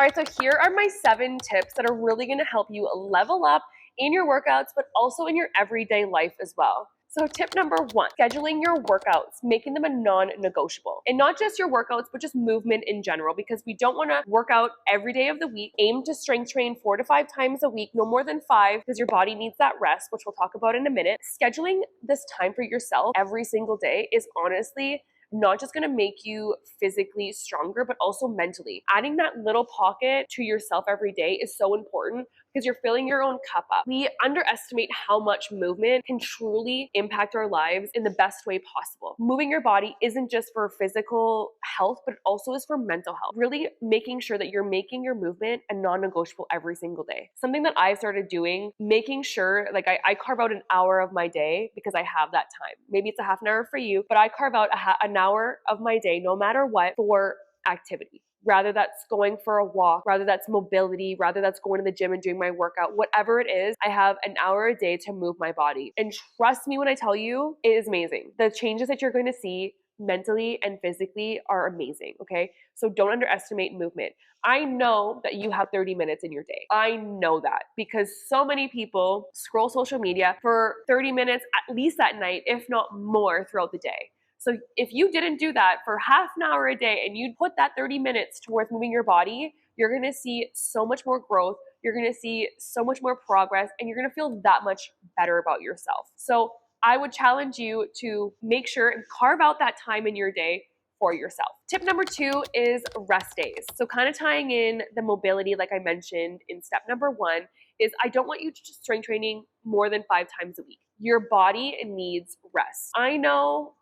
All right, so here are my 7 tips that are really gonna help you level up in your workouts, but also in your everyday life as well. So tip number 1, scheduling your workouts, making them a non-negotiable. And not just your workouts, but just movement in general, because we don't wanna work out every day of the week. Aim to strength train 4 to 5 times a week, no more than 5, because your body needs that rest, which we'll talk about in a minute. Scheduling this time for yourself every single day is honestly not just going to make you physically stronger, but also mentally. Adding that little pocket to yourself every day is so important because you're filling your own cup up. We underestimate how much movement can truly impact our lives in the best way possible. Moving your body isn't just for physical health, but it also is for mental health. Really making sure that you're making your movement a non-negotiable every single day. Something that I've started doing, making sure, like I carve out an hour of my day because I have that time. Maybe it's a half an hour for you, but I carve out an hour of my day, no matter what, for activity. Rather that's going for a walk, rather that's mobility, rather that's going to the gym and doing my workout, whatever it is, I have an hour a day to move my body. And trust me when I tell you, it is amazing. The changes that you're going to see mentally and physically are amazing, okay? So don't underestimate movement. I know that you have 30 minutes in your day. I know that because so many people scroll social media for 30 minutes at least at night, if not more throughout the day. So if you didn't do that for half an hour a day and you put that 30 minutes towards moving your body, you're going to see so much more growth. You're going to see so much more progress and you're going to feel that much better about yourself. So I would challenge you to make sure and carve out that time in your day for yourself. Tip number 2 is rest days. So kind of tying in the mobility like I mentioned in step number 1 is I don't want you to just strength training more than 5 times a week. Your body needs rest. I know,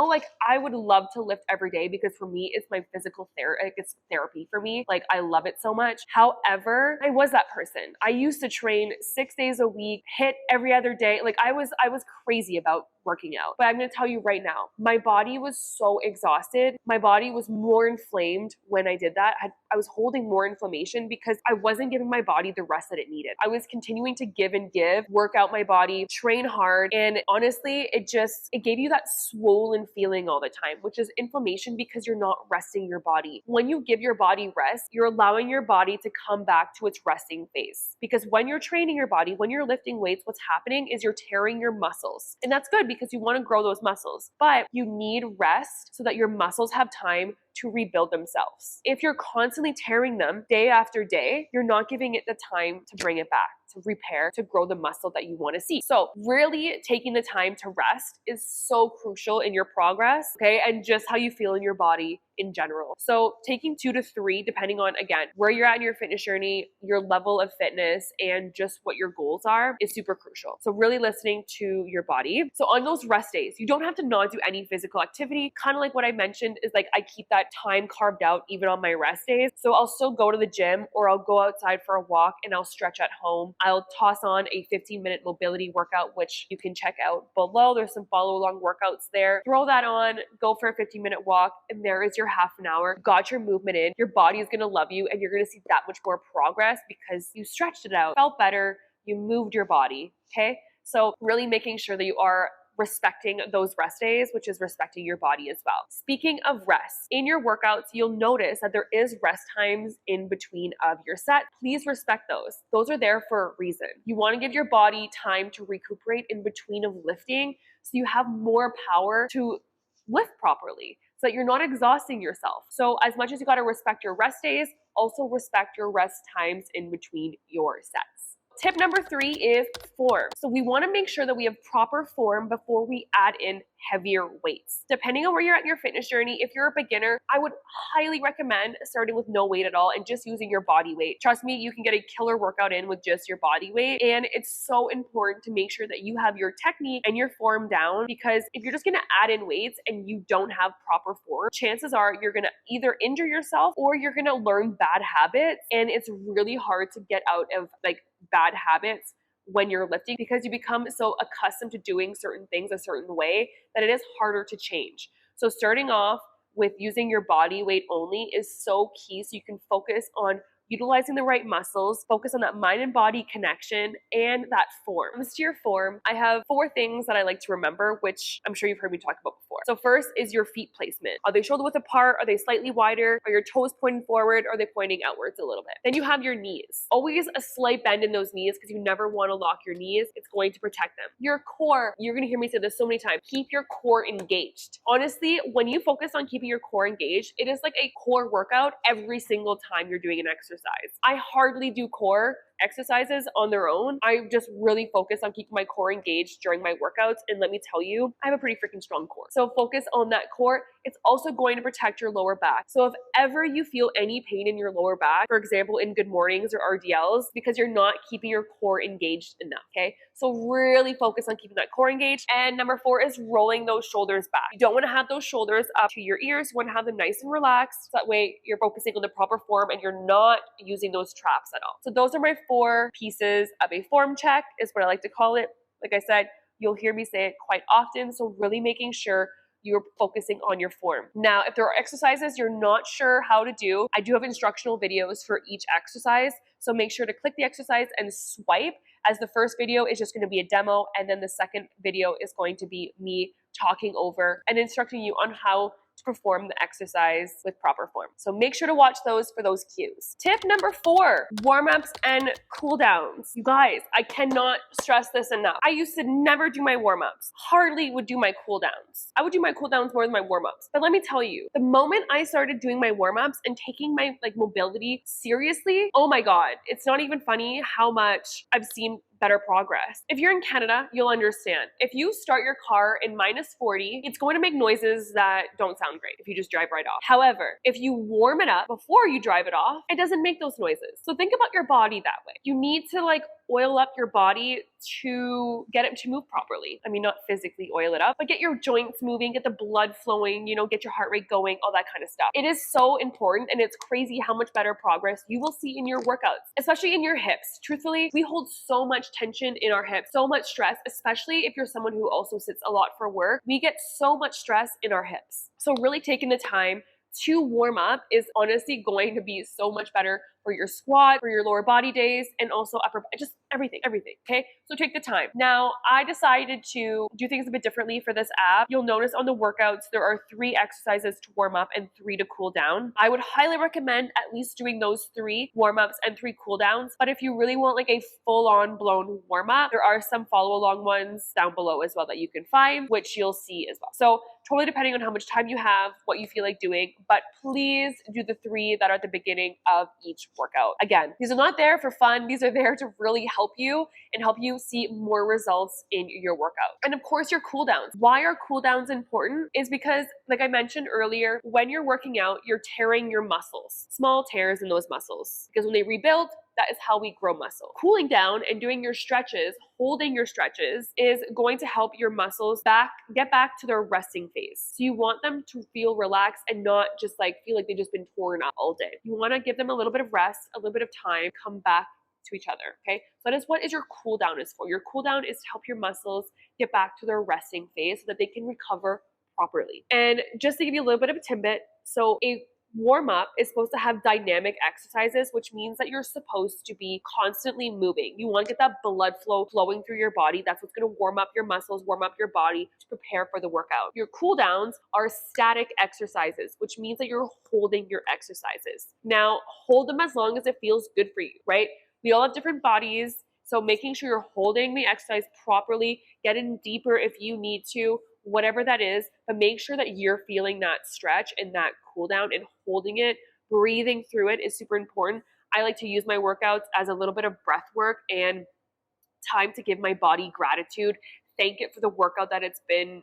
like I would love to lift every day because for me, it's my physical therapy. It's therapy for me. Like I love it so much. However, I was that person. I used to train 6 days a week, hit every other day. Like I was crazy about working out. But I'm going to tell you right now, my body was so exhausted. My body was more inflamed when I did that. I was holding more inflammation because I wasn't giving my body the rest that it needed. I was continuing to give and give, work out my body, train hard. And honestly, it gave you that swollen feeling all the time, which is inflammation because you're not resting your body. When you give your body rest, you're allowing your body to come back to its resting phase. Because when you're training your body, when you're lifting weights, what's happening is you're tearing your muscles. And that's good because you want to grow those muscles, but you need rest so that your muscles have time to rebuild themselves. If you're constantly tearing them day after day, you're not giving it the time to bring it back, to repair, to grow the muscle that you want to see. So really taking the time to rest is so crucial in your progress, okay? And just how you feel in your body in general. So taking 2 to 3, depending on, again, where you're at in your fitness journey, your level of fitness, and just what your goals are is super crucial. So really listening to your body. So on those rest days, you don't have to not do any physical activity. Kind of like what I mentioned is like I keep that time carved out even on my rest days. So I'll still go to the gym or I'll go outside for a walk and I'll stretch at home. I'll toss on a 15-minute mobility workout, which you can check out below. There's some follow along workouts there. Throw that on, go for a 15-minute walk, and there is your half an hour. Got your movement in. Your body is going to love you and you're going to see that much more progress because you stretched it out, felt better, you moved your body, okay? So really making sure that you are respecting those rest days, which is respecting your body as well. Speaking of rest, in your workouts, you'll notice that there is rest times in between of your set. Please respect those. Those are there for a reason. You want to give your body time to recuperate in between of lifting so you have more power to lift properly so that you're not exhausting yourself. So as much as you got to respect your rest days, also respect your rest times in between your sets. Tip number 3 is form. So we want to make sure that we have proper form before we add in heavier weights. Depending on where you're at in your fitness journey, if you're a beginner, I would highly recommend starting with no weight at all and just using your body weight. Trust me, you can get a killer workout in with just your body weight. And it's so important to make sure that you have your technique and your form down, because if you're just going to add in weights and you don't have proper form, chances are you're going to either injure yourself or you're going to learn bad habits. And it's really hard to get out of like bad habits when you're lifting because you become so accustomed to doing certain things a certain way that it is harder to change. So starting off with using your body weight only is so key so you can focus on utilizing the right muscles, focus on that mind and body connection and that form. When it comes to your form, I have 4 things that I like to remember, which I'm sure you've heard me talk about before. So first is your feet placement. Are they shoulder width apart? Are they slightly wider? Are your toes pointing forward? Or are they pointing outwards a little bit? Then you have your knees. Always a slight bend in those knees because you never want to lock your knees. It's going to protect them. Your core, you're going to hear me say this so many times, keep your core engaged. Honestly, when you focus on keeping your core engaged, it is like a core workout every single time you're doing an exercise. I hardly do core exercises on their own. I just really focus on keeping my core engaged during my workouts. And let me tell you, I have a pretty freaking strong core. So focus on that core. It's also going to protect your lower back. So if ever you feel any pain in your lower back, for example, in good mornings or RDLs, because you're not keeping your core engaged enough, okay? So really focus on keeping that core engaged. And number 4 is rolling those shoulders back. You don't want to have those shoulders up to your ears. You want to have them nice and relaxed. So that way you're focusing on the proper form and you're not using those traps at all. So those are my 4 pieces of a form check, is what I like to call it. Like I said, you'll hear me say it quite often. So really making sure you're focusing on your form. Now, if there are exercises you're not sure how to do, I do have instructional videos for each exercise. So make sure to click the exercise and swipe, as the first video is just going to be a demo. And then the second video is going to be me talking over and instructing you on how to perform the exercise with proper form. So make sure to watch those for those cues. Tip number 4, warm-ups and cool-downs. You guys, I cannot stress this enough. I used to never do my warm-ups, hardly would do my cool-downs. I would do my cool-downs more than my warm-ups. But let me tell you, the moment I started doing my warm-ups and taking my mobility seriously, oh my God, it's not even funny how much I've seen better progress. If you're in Canada, you'll understand. If you start your car in -40, it's going to make noises that don't sound great if you just drive right off. However, if you warm it up before you drive it off, it doesn't make those noises. So think about your body that way. You need to oil up your body to get it to move properly. I mean, not physically oil it up, but get your joints moving, get the blood flowing, get your heart rate going, all that kind of stuff. It is so important, and it's crazy how much better progress you will see in your workouts, especially in your hips. Truthfully, we hold so much tension in our hips, so much stress, especially if you're someone who also sits a lot for work. We get so much stress in our hips. So really taking the time to warm up is honestly going to be so much better for your squat, for your lower body days, and also upper, just everything, okay? So take the time. Now, I decided to do things a bit differently for this app. You'll notice on the workouts, there are 3 exercises to warm up and 3 to cool down. I would highly recommend at least doing those 3 warm-ups and 3 cool downs. But if you really want a full-on blown warm-up, there are some follow-along ones down below as well that you can find, which you'll see as well. So totally depending on how much time you have, what you feel like doing, but please do the 3 that are at the beginning of each workout. Again, these are not there for fun. These are there to really help you and help you see more results in your workout. And of course, your cool downs. Why are cool downs important? Is because, like I mentioned earlier, when you're working out, you're tearing your muscles, small tears in those muscles, because when they rebuild, that is how we grow muscle. Cooling down and doing your stretches, holding your stretches, is going to help your muscles get back to their resting phase. So you want them to feel relaxed and not just feel like they've just been torn up all day. You want to give them a little bit of rest, a little bit of time, come back to each other, okay? So that is what your cool down is for. Your cool down is to help your muscles get back to their resting phase so that they can recover properly. And just to give you a little bit of a tidbit, so a warm up is supposed to have dynamic exercises, which means that you're supposed to be constantly moving. You want to get that blood flow flowing through your body. That's what's going to warm up your muscles, warm up your body to prepare for the workout. Your cool downs are static exercises, which means that you're holding your exercises. Now, hold them as long as it feels good for you, right? We all have different bodies, so making sure you're holding the exercise properly, get in deeper if you need to, whatever that is, but make sure that you're feeling that stretch and that cool down and holding it, breathing through it is super important. I like to use my workouts as a little bit of breath work and time to give my body gratitude, thank it for the workout that it's been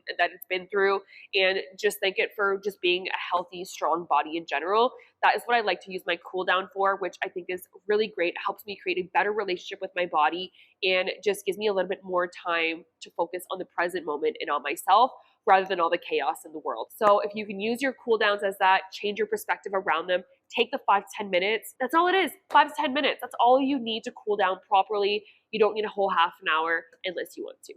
through, and just thank it for just being a healthy, strong body in general. That is what I like to use my cool down for, which I think is really great. It helps me create a better relationship with my body and just gives me a little bit more time to focus on the present moment and on myself rather than all the chaos in the world. So if you can use your cool downs as that, change your perspective around them, take the 5 to 10 minutes. That's all it is, 5 to 10 minutes. That's all you need to cool down properly. You don't need a whole half an hour unless you want to.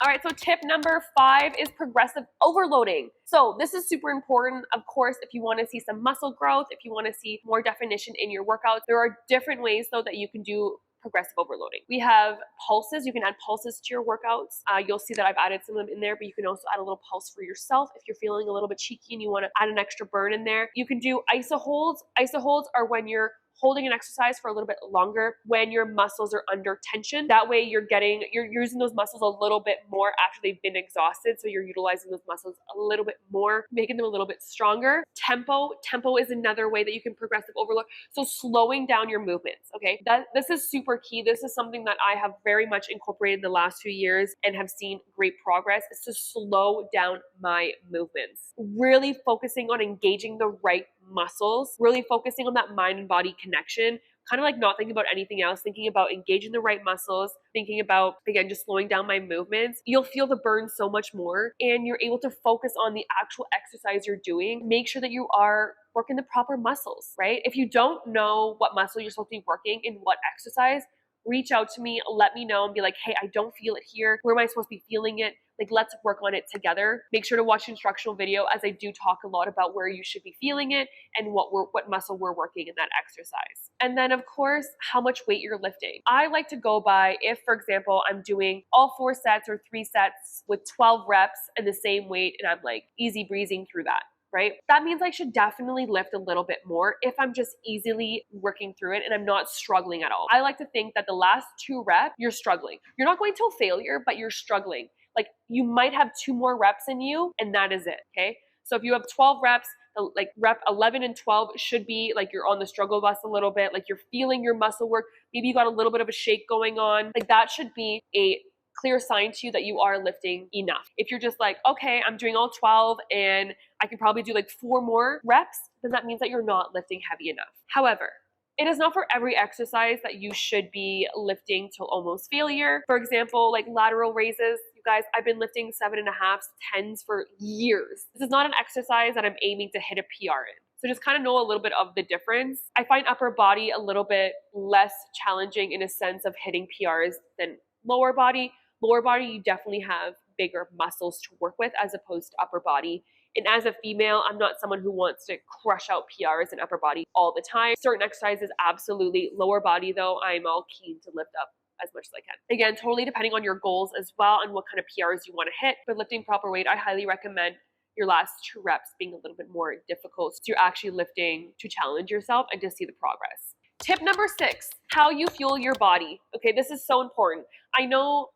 All right, so tip number 5 is progressive overloading. So this is super important. Of course, if you want to see some muscle growth, if you want to see more definition in your workouts, there are different ways though that you can do progressive overloading. We have pulses. You can add pulses to your workouts. You'll see that I've added some of them in there, but you can also add a little pulse for yourself if you're feeling a little bit cheeky and you want to add an extra burn in there. You can do iso holds. Iso holds are when you're holding an exercise for a little bit longer when your muscles are under tension. That way you're using those muscles a little bit more after they've been exhausted. So you're utilizing those muscles a little bit more, making them a little bit stronger. Tempo is another way that you can progressive overload. So slowing down your movements, okay? This is super key. This is something that I have very much incorporated in the last few years and have seen great progress, is to slow down my movements. Really focusing on engaging the right muscles, really focusing on that mind and body connection, kind of like not thinking about anything else, thinking about engaging the right muscles, thinking about, again, just slowing down my movements. You'll feel the burn so much more and you're able to focus on the actual exercise you're doing. Make sure that you are working the proper muscles, right? If you don't know what muscle you're supposed to be working in what exercise, reach out to me, let me know and be like, hey, I don't feel it here. Where am I supposed to be feeling it? Like, let's work on it together. Make sure to watch the instructional video, as I do talk a lot about where you should be feeling it and what muscle we're working in that exercise. And then of course, how much weight you're lifting. I like to go by, if for example, I'm doing all 4 sets or 3 sets with 12 reps and the same weight and I'm like easy breezing through that, right? That means I should definitely lift a little bit more if I'm just easily working through it and I'm not struggling at all. I like to think that the last 2 reps, you're struggling. You're not going till failure, but you're struggling. Like, you might have 2 more reps in you and that is it, okay? So if you have 12 reps, like rep 11 and 12 should be like you're on the struggle bus a little bit, like you're feeling your muscle work. Maybe you got a little bit of a shake going on. Like, that should be a clear sign to you that you are lifting enough. If you're just like, okay, I'm doing all 12 and I can probably do like 4 more reps, then that means that you're not lifting heavy enough. However, it is not for every exercise that you should be lifting till almost failure. For example, like lateral raises, you guys, I've been lifting 7.5s, 10s for years. This is not an exercise that I'm aiming to hit a PR in. So just kind of know a little bit of the difference. I find upper body a little bit less challenging in a sense of hitting PRs than lower body. Lower body, you definitely have bigger muscles to work with as opposed to upper body. And as a female, I'm not someone who wants to crush out PRs in upper body all the time. Certain exercises, absolutely. Lower body, though, I'm all keen to lift up as much as I can. Again, totally depending on your goals as well and what kind of PRs you want to hit. But lifting proper weight, I highly recommend your last 2 reps being a little bit more difficult. So you're actually lifting to challenge yourself and to see the progress. Tip number 6, how you fuel your body. Okay, this is so important. I don't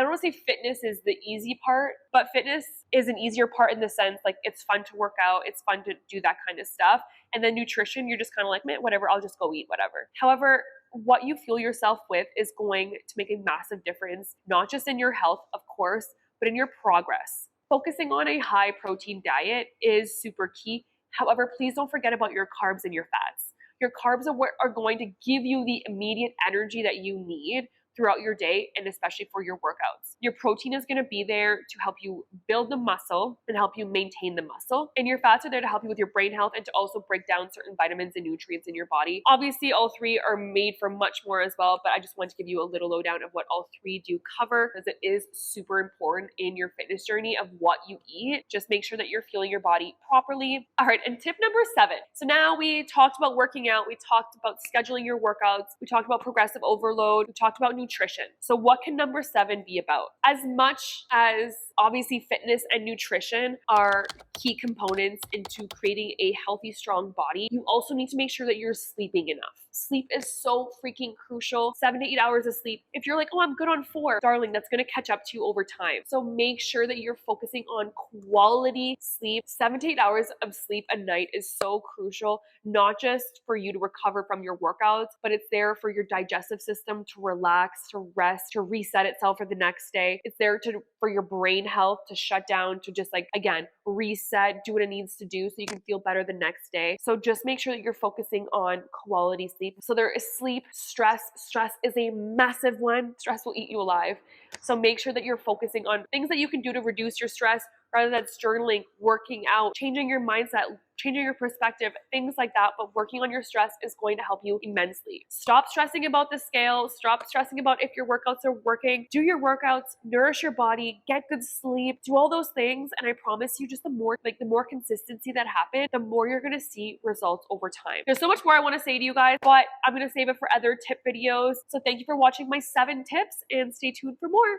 want to say fitness is the easy part, but fitness is an easier part in the sense, like, it's fun to work out, it's fun to do that kind of stuff. And then nutrition, you're just kind of like, man, whatever, I'll just go eat whatever. However, what you fuel yourself with is going to make a massive difference, not just in your health, of course, but in your progress. Focusing on a high protein diet is super key. However, please don't forget about your carbs and your fats. Your carbs are what are going to give you the immediate energy that you need throughout your day and especially for your workouts. Your protein is going to be there to help you build the muscle and help you maintain the muscle. And your fats are there to help you with your brain health and to also break down certain vitamins and nutrients in your body. Obviously, all 3 are made for much more as well, but I just want to give you a little lowdown of what all 3 do cover, because it is super important in your fitness journey of what you eat. Just make sure that you're fueling your body properly. All right, and tip number 7. So now we talked about working out, we talked about scheduling your workouts, we talked about progressive overload, we talked about nutrition. So what can number 7 be about? As much as obviously fitness and nutrition are key components into creating a healthy, strong body, you also need to make sure that you're sleeping enough. Sleep is so freaking crucial. 7 to 8 hours of sleep. If you're like, oh, I'm good on 4, darling, that's going to catch up to you over time. So make sure that you're focusing on quality sleep. 7 to 8 hours of sleep a night is so crucial, not just for you to recover from your workouts, but it's there for your digestive system to relax, to rest, to reset itself for the next day. It's there for your brain health to shut down, to just, like, again, reset, do what it needs to do so you can feel better the next day. So just make sure that you're focusing on quality sleep. So there is sleep, stress. Stress is a massive one. Stress will eat you alive. So make sure that you're focusing on things that you can do to reduce your stress, rather that's journaling, working out, changing your mindset, changing your perspective, things like that. But working on your stress is going to help you immensely. Stop stressing about the scale. Stop stressing about if your workouts are working. Do your workouts, nourish your body, get good sleep, do all those things. And I promise you, just the more consistency that happens, the more you're going to see results over time. There's so much more I want to say to you guys, but I'm going to save it for other tip videos. So thank you for watching my 7 tips and stay tuned for more.